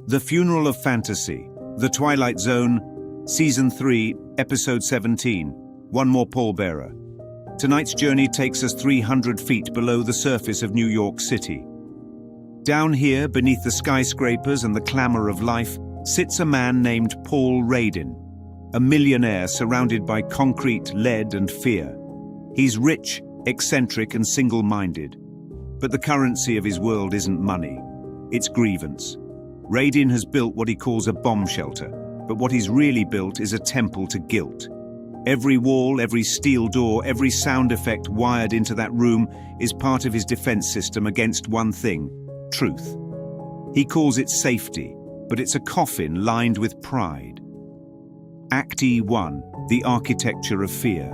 The Funeral of Fantasy, The Twilight Zone, Season 3, Episode 17, One More Pallbearer. Tonight's journey takes us 300 feet below the surface of New York City. Down here, beneath the skyscrapers and the clamor of life, sits a man named Paul Radin, a millionaire surrounded by concrete, lead, and fear. He's rich, eccentric, and single-minded. But the currency of his world isn't money, it's grievance. Radin has built what he calls a bomb shelter, but what he's really built is a temple to guilt. Every wall, every steel door, every sound effect wired into that room is part of his defense system against one thing: truth. He calls it safety, but it's a coffin lined with pride. Act E1, the architecture of fear.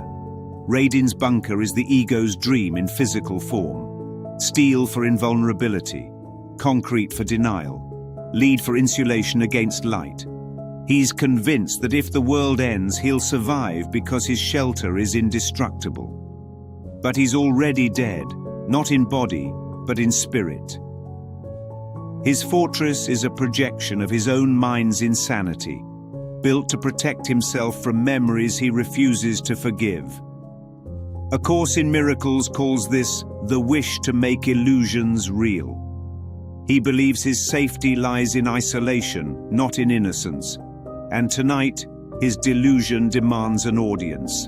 Radin's bunker is the ego's dream in physical form. Steel for invulnerability, concrete for denial, lead for insulation against light. He's convinced that if the world ends, he'll survive because his shelter is indestructible. But he's already dead, not in body, but in spirit. His fortress is a projection of his own mind's insanity, built to protect himself from memories he refuses to forgive. A Course in Miracles calls this the wish to make illusions real. He believes his safety lies in isolation, not in innocence. And tonight, his delusion demands an audience.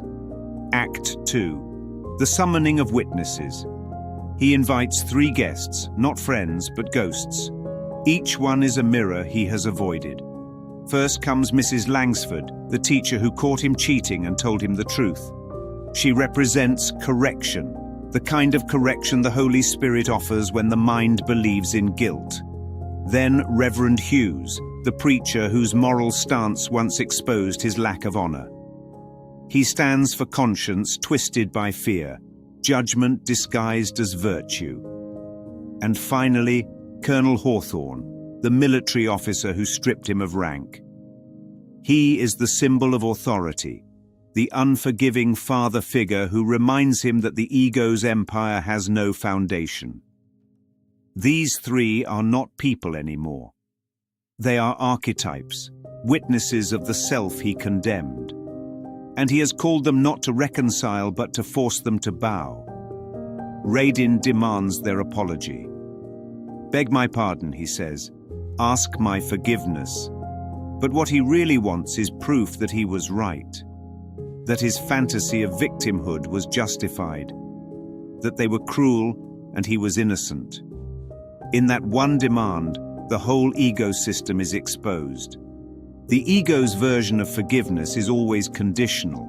Act 2. The Summoning of Witnesses. He invites 3 guests, not friends, but ghosts. Each one is a mirror he has avoided. First comes Mrs. Langsford, the teacher who caught him cheating and told him the truth. She represents correction, the kind of correction the Holy Spirit offers when the mind believes in guilt. Then Reverend Hughes, the preacher whose moral stance once exposed his lack of honor. He stands for conscience twisted by fear, judgment disguised as virtue. And finally, Colonel Hawthorne, the military officer who stripped him of rank. He is the symbol of authority, the unforgiving father figure who reminds him that the ego's empire has no foundation. These 3 are not people anymore. They are archetypes, witnesses of the self he condemned. And he has called them not to reconcile but to force them to bow. Radin demands their apology. "Beg my pardon," he says. "Ask my forgiveness." But what he really wants is proof that he was right. That his fantasy of victimhood was justified, that they were cruel and he was innocent. In that one demand, the whole ecosystem is exposed. The ego's version of forgiveness is always conditional.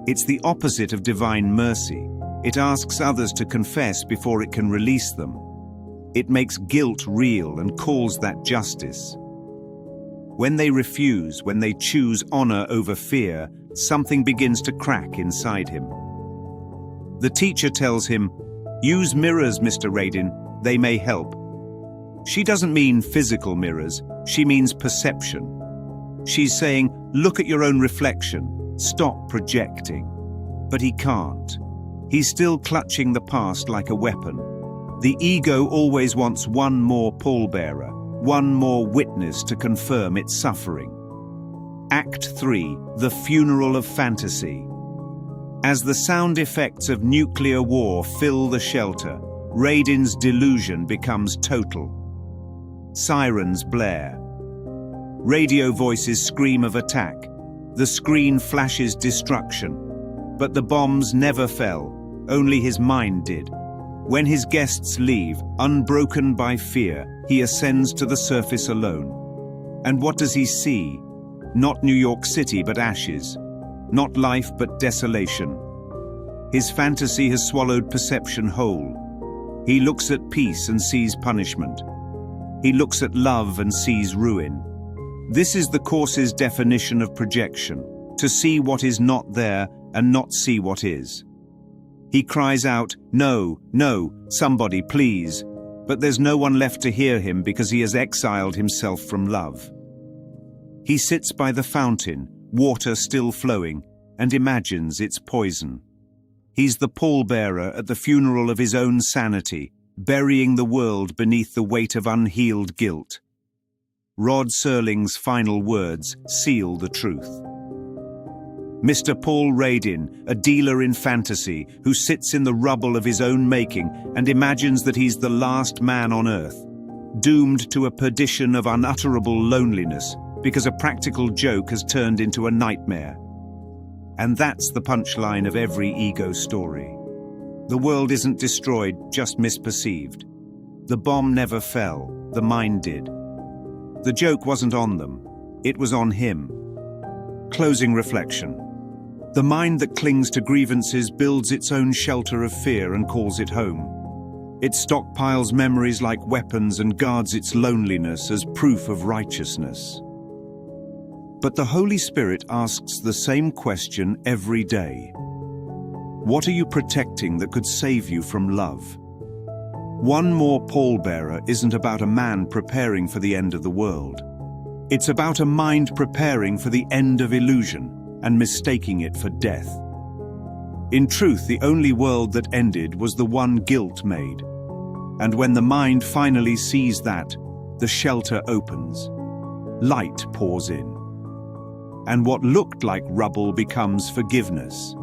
It's the opposite of divine mercy. It asks others to confess before it can release them. It makes guilt real and calls that justice. When they refuse, when they choose honor over fear, something begins to crack inside him. The teacher tells him, "Use mirrors, Mr. Radin, they may help." She doesn't mean physical mirrors, she means perception. She's saying, look at your own reflection, stop projecting. But he can't. He's still clutching the past like a weapon. The ego always wants one more pallbearer, one more witness to confirm its suffering. Act 3, The Funeral of Fantasy. As the sound effects of nuclear war fill the shelter, Radin's delusion becomes total. Sirens blare. Radio voices scream of attack. The screen flashes destruction. But the bombs never fell, only his mind did. When his guests leave, unbroken by fear, he ascends to the surface alone. And what does he see? Not New York City, but ashes. Not life, but desolation. His fantasy has swallowed perception whole. He looks at peace and sees punishment. He looks at love and sees ruin. This is the Course's definition of projection, to see what is not there and not see what is. He cries out, "No, no, somebody please," but there's no one left to hear him because he has exiled himself from love. He sits by the fountain, water still flowing, and imagines its poison. He's the pallbearer at the funeral of his own sanity, burying the world beneath the weight of unhealed guilt. Rod Serling's final words seal the truth. Mr. Paul Radin, a dealer in fantasy who sits in the rubble of his own making and imagines that he's the last man on earth, doomed to a perdition of unutterable loneliness because a practical joke has turned into a nightmare. And that's the punchline of every ego story. The world isn't destroyed, just misperceived. The bomb never fell, the mind did. The joke wasn't on them, it was on him. Closing reflection. The mind that clings to grievances builds its own shelter of fear and calls it home. It stockpiles memories like weapons and guards its loneliness as proof of righteousness. But the Holy Spirit asks the same question every day. What are you protecting that could save you from love? One More Pallbearer isn't about a man preparing for the end of the world. It's about a mind preparing for the end of illusion and mistaking it for death. In truth, the only world that ended was the one guilt made. And when the mind finally sees that, the shelter opens. Light pours in. And what looked like rubble becomes forgiveness.